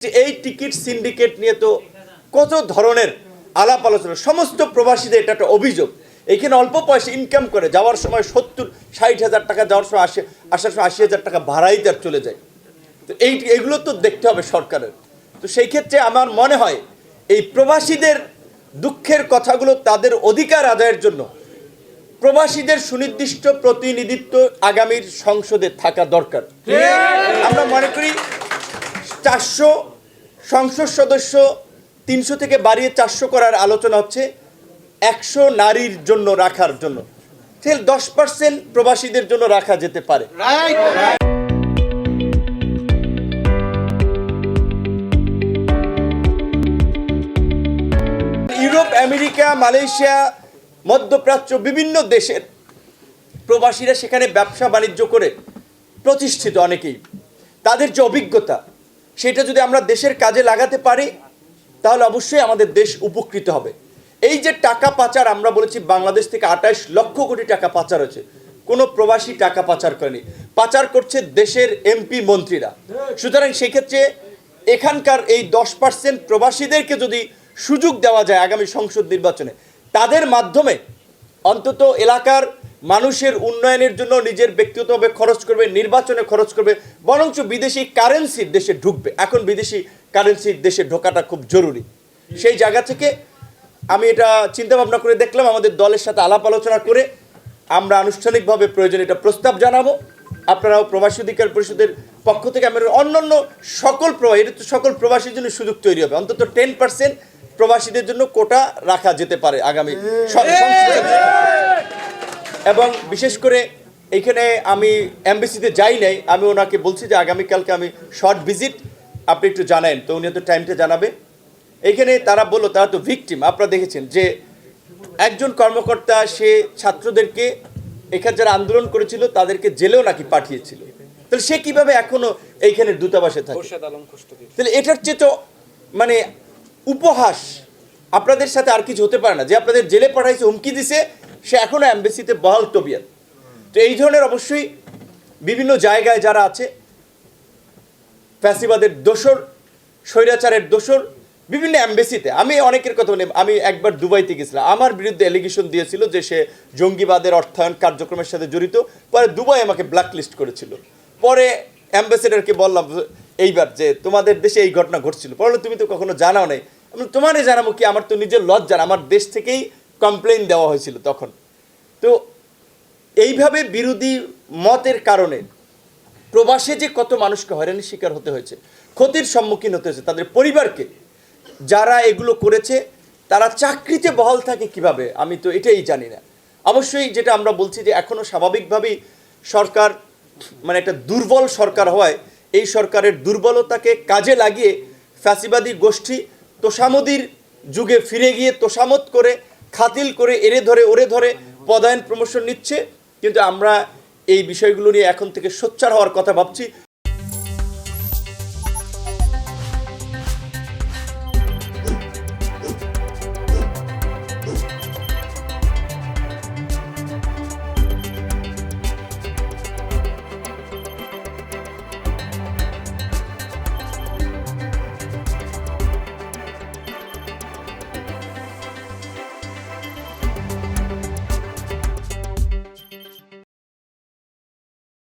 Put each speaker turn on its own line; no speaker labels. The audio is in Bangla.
এই টিকিট সিন্ডিকেট নিয়ে তো কত ধরনের আলাপ আলোচনা, সমস্ত প্রবাসীদের এটা একটা অভিযোগ। এখানে অল্প পয়সা ইনকাম করে যাওয়ার সময় 70-60 হাজার টাকা, যাওয়ার সময় আসার সময় 80 হাজার টাকা ভাড়াই তার চলে যায়। তো এইগুলো তো দেখতে হবে সরকারের। তো সেই ক্ষেত্রে আমার মনে হয় এই প্রবাসীদের দুঃখের কথাগুলো, তাদের অধিকার আদায়ের জন্য প্রবাসীদের সুনির্দিষ্ট প্রতিনিধিত্ব আগামীর সংসদে থাকা দরকার। আমরা মনে করি 400 সংসদ সদস্য 300 থেকে বাড়িয়ে 400 করার আলোচনা হচ্ছে 100 নারীর জন্য রাখার জন্য। 10% প্রবাসীদের জন্য রাখা যেতে পারে। ইউরোপ, আমেরিকা, মালয়েশিয়া, মধ্যপ্রাচ্য বিভিন্ন দেশের প্রবাসীরা সেখানে ব্যবসা বাণিজ্য করে প্রতিষ্ঠিত অনেকেই। তাদের যে অভিজ্ঞতা, সেটা যদি আমরা দেশের কাজে লাগাতে পারি তাহলে অবশ্যই আমাদের দেশ উপকৃত হবে। এই যে টাকা পাচার, আমরা বলেছি বাংলাদেশ থেকে 28 লক্ষ কোটি টাকা পাচার হয়েছে, কোনো প্রবাসী টাকা পাচার করেনি, পাচার করছে দেশের এমপি মন্ত্রীরা। সুতরাং সেক্ষেত্রে এখানকার এই 10% প্রবাসীদেরকে যদি সুযোগ দেওয়া যায় আগামী সংসদ নির্বাচনে, তাদের মাধ্যমে অন্তত এলাকার মানুষের উন্নয়নের জন্য নিজের ব্যক্তিগতভাবে খরচ করবে, নির্বাচনে খরচ করবে, বরঞ্চ বিদেশি কারেন্সি দেশে ঢুকবে। এখন বিদেশি কারেন্সি দেশে ঢোকাটা খুব জরুরি। সেই জায়গা থেকে আমি এটা চিন্তা ভাবনা করে দেখলাম, আমাদের দলের সাথে আলাপ আলোচনা করে আমরা আনুষ্ঠানিকভাবে প্রয়োজনে এটা প্রস্তাব জানাবো। আপনারাও প্রবাসী অধিকার পরিষদের পক্ষ থেকে আমরা অন্যান্য সকল সকল প্রবাসীর জন্য সুযোগ তৈরি হবে। অন্তত 10% প্রবাসীদের জন্য কোটা রাখা যেতে পারে আগামী সংসদে। এবং বিশেষ করে এইখানে আমি এমবিসিতে যাই নাই, আমি ওনাকে বলছি যে আগামীকালকে আমি শর্ট ভিজিট, আপনি একটু জানেন তো, উনি তো টাইমটা জানাবে। এইখানে তারা বললো, তারা তো ভিকটিম, আপনারা দেখেছেন যে একজন কর্মকর্তা সে ছাত্রদেরকে, এখানে যারা আন্দোলন করেছিল তাদেরকে জেলেও নাকি পাঠিয়েছিল। তাহলে সে কিভাবে এখনো এইখানে দূতাবাসে থাকে? তাহলে এটার চেয়ে তো মানে উপহাস আপনাদের সাথে আর কিছু হতে পারে না, যে আপনাদের জেলে পাঠাইছে, হুমকি দিছে, সে এখনো এমবেসিতে বহাল তবিয়ত। তো এই ধরনের অবশ্যই বিভিন্ন জায়গায় যারা আছে, ফ্যাসিবাদের দোসর, স্বৈরাচারের দোসর, বিভিন্ন এমবেসিতে, আমি অনেকের কথা বলি, আমি একবার দুবাইতে গেছিলাম, আমার বিরুদ্ধে অ্যালিগেশন দিয়েছিল যে সে জঙ্গিবাদের অর্থায়ন কার্যক্রমের সাথে জড়িত। পরে দুবাই আমাকে ব্ল্যাকলিস্ট করেছিল। পরে অ্যাম্বাসেডারকে বললাম এইবার যে তোমাদের দেশে এই ঘটনা ঘটছিল, বললো তুমি তো কখনো জানাও নাই। আমি তোমারে জানাবো কি, আমার তো নিজের লজ্জা, আমার দেশ থেকেই কমপ্লেইন দেওয়া হয়েছিল তখন। তো এইভাবে বিরোধী মতের কারণে প্রবাসে যে কত মানুষকে হয়রানির শিকার হতে হয়েছে, ক্ষতির সম্মুখীন হতে হয়েছে তাদের পরিবারকে, যারা এগুলো করেছে তারা চাকরিতে বহাল থাকে কিভাবে, আমি তো এটাই জানি না। অবশ্যই যেটা আমরা বলছি যে এখনও স্বাভাবিকভাবেই সরকার মানে একটা দুর্বল সরকার হওয়ায়, এই সরকারের দুর্বলতাকে কাজে লাগিয়ে ফ্যাসিবাদী গোষ্ঠী তোষামদির যুগে ফিরে গিয়ে তোষামত করে, খাতিল করে, এরে ধরে ওরে ধরে পদায়ন প্রমোশন নিচ্ছে। কিন্তু আমরা এই বিষয়গুলো নিয়ে এখন থেকে সোচ্চার হওয়ার কথা ভাবছি।